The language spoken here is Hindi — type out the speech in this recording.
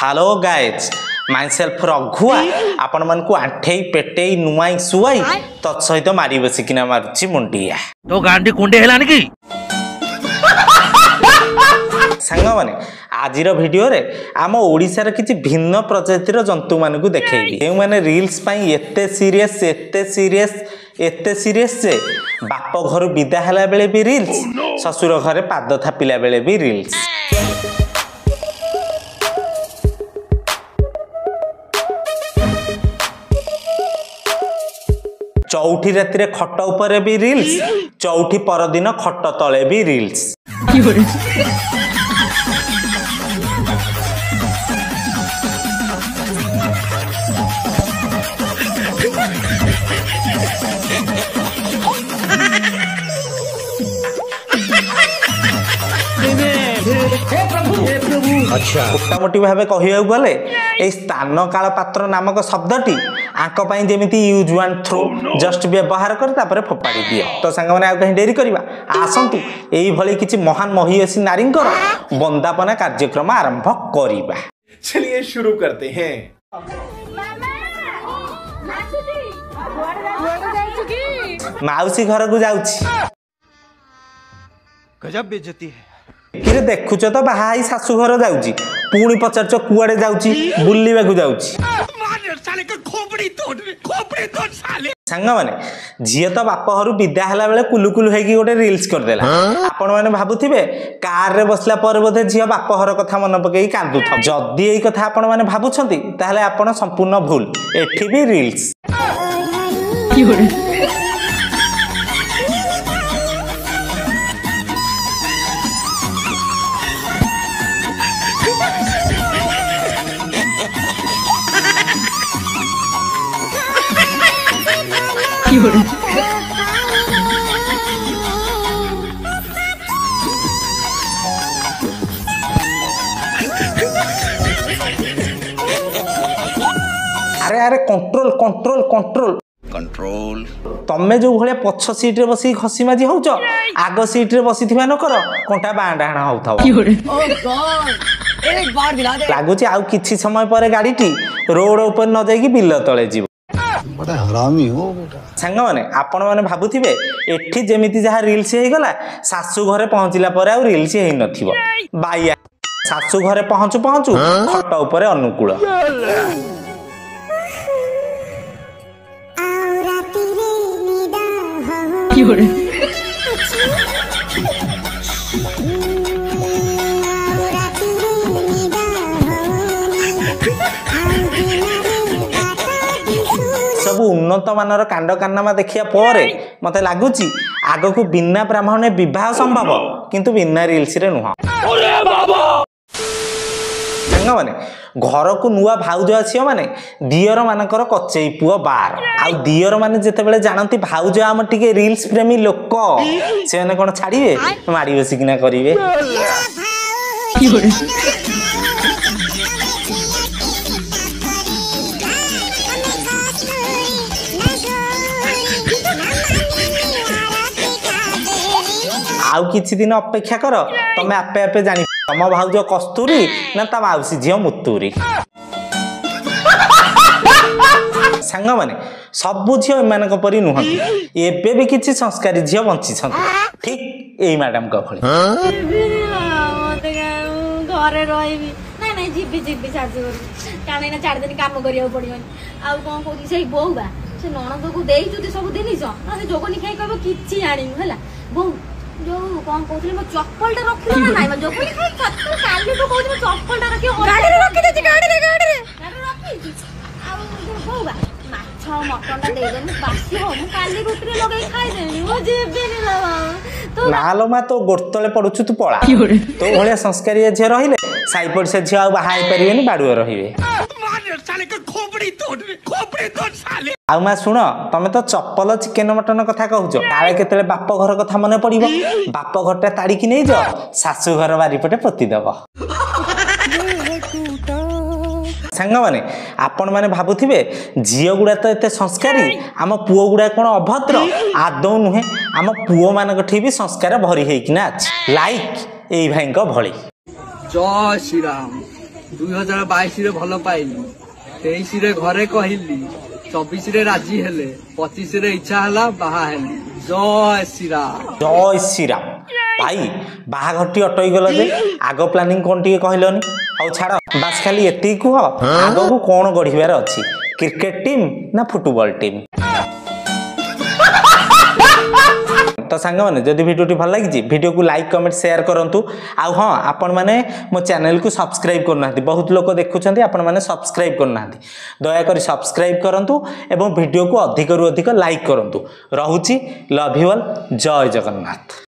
हेलो गाइज माइसेल्फ रघुआ आपण मन को आठे पेटे नुआई सुआई तत्सहित मारी बसिकिना मारुची मुंडिया तो गांडी कुंडे हेलानी की सांग माने आजिर वीडियो रे आम ओडिसा रे किछि भिन्न प्रजातिर जंतु मान को देखैबी ए माने रील्स पई एते सीरियस जे बाप घर विदा हला बेले भी रील्स ससुर घरे पाद थापिला बेले भी रील्स चौठी राति खट उपरे भी रील्स चौठी परदिन खट तले भी रील्स अच्छा मोटामोटी भाव कह गले ए स्थान काल पात्र नामक शब्दटी आंक पाई जेमिति यूज वन थ्रो जस्ट व्यवहार कर तापर फोपाड़ी दिए तो सांग माने आ कहीं डेरी करबा आसंतु एई भली किछि महान महियसी नारींकर वंदापना कार्यक्रम आरंभ करिबा। चलिए शुरू करते हैं। माउसी घर को जाउछि गजब बेइज्जती है किरे देखुच तो बाहाई शाशु घर जाउछि पुणी पचारच कुआडे जाउछि बुल्लीबा को जाउछि सांग माने झिए तो बाप घर विदा हला बेले कुलु कुलु हेकी गोटे रील्स कर देला आपण माने भाबुथिबे कार रे बसला पर बोधे झिए बाप घर कथा मन पकेई कांदु था जदी एई कथा आपण माने भाबुछंती ताहले आपण संपूर्ण भूल एठी भी रील्स अरे अरे कंट्रोल कंट्रोल कंट्रोल कंट्रोल तमे जो भले पछ सीट रे बसी खसी माजी होउछ आग सीट रे बसी थिबा न कर कोंटा बांडाणा होउथाव लागुची आउ किछि समय पर गाडीटी रोड ऊपर न जाई कि बिल तळे जीव बड़ा हरामी हो बेटा सांग माने आपण माने भाबुथिबे एठी जेमिति जहा रील्स हे गला सासु घरे पहुंचिला पर आ रील्स हे नथिबो बाया सासु घरे पहुंचु पहुंचु खट ऊपर अनुकूल सब उन्नत मानर कांड कान्नामा देखिया परे मते लागुची आगो को बिना ब्राह्मणे विवाह संभव किंतु बिना रील्स रे नुह सांग माने घर को नुआ भाउज आछियो माने दियर मानकर कचेई पुओ बार आ दियर माने जेते बेले जानती भाउज आम टिके रील्स प्रेमी लोक से माने कोन छाड़ीबे मारी बसी किना करिवे आउ किछि दिन अपेक्षा कर तमे आपे आपे जानी तम भाउज कस्तूरी ना ता माउसी झियो मुतूरी सांग माने सब झियो एमानक परी नुहंती एबे भी किछि संस्कारी झियो बंची छथि ठीक एई मैडम का भली घरे रहिबी नै नै जिबी साजु काने ना 4 दिन काम करिया पड़ियोनी आ कोन कोथि सेई बोउबा से नणद को देई जुदी सब दिनिस ना से जोगनी खाई कहबो किछि जानिनु हला बो जो कौन कहथले म चप्पल टा रखिलो ना नाही म जोगनी खाई चप्पल काली तो कहथले चप्पल टा रखियो गाड़ी रे रखि देछि गाड़ी रे रखि आ बोउबा माछ मटन टा दे देनी बासी हो म काली रुटरे लगाई खाई देनी ओ जेबेनी बाबा तो नालो मा तो गोडतले पडुछु तू पळा तो भलिया संस्कारी झे रहिले साई पडसे झे आ बाहाई परिबेनी बाडुआ रहिबे साले के खोपड़ी तोड़ साले आ मा सुन तमे तो चप्पल चिकन मटन कथा कहउछ काले केतले बाप घर कथा मने पड़िबो बाप घरटा ताड़ी कि नै जा सासु घर बारी पटे पति देबो सांग माने आपण माने भाबुथिबे झियो गुडा तो एते संस्कारी आम पुओ गुडा कोन अभद्र आदौ नुहे आम पुओ मानक ठि भी संस्कार भरी हेकिना लाइक एई भाईंक भली जय श्री राम 2022 रे भल पाइली 23 रे घरे कहली 24 रे राजी हेले 25 रे इच्छा हला बाहा हेली जय श्रीराम। जय श्रीराम। भाई बाहाघरटी अटई गल जे आग प्लानिंग कौन टिके कहलनी आउ छाड़ बास खाली एति कुह आगो को कौन गढ़िबार अछि क्रिकेट टीम ना फुटबॉल टीम। तो सांग मैंने जदि वीडियो भल लगी वीडियो को लाइक कमेंट शेयर करंतु आउ हाँ आपण मैंने मो चैनल को सब्सक्राइब करना बहुत लोग देखुं आपण मैंने सब्सक्राइब करना दयाकोरी सब्सक्राइब करंतु एवं वीडियो को अधिक रु अधिक लाइक करंतु। रहुची लव यू ऑल जय जगन्नाथ।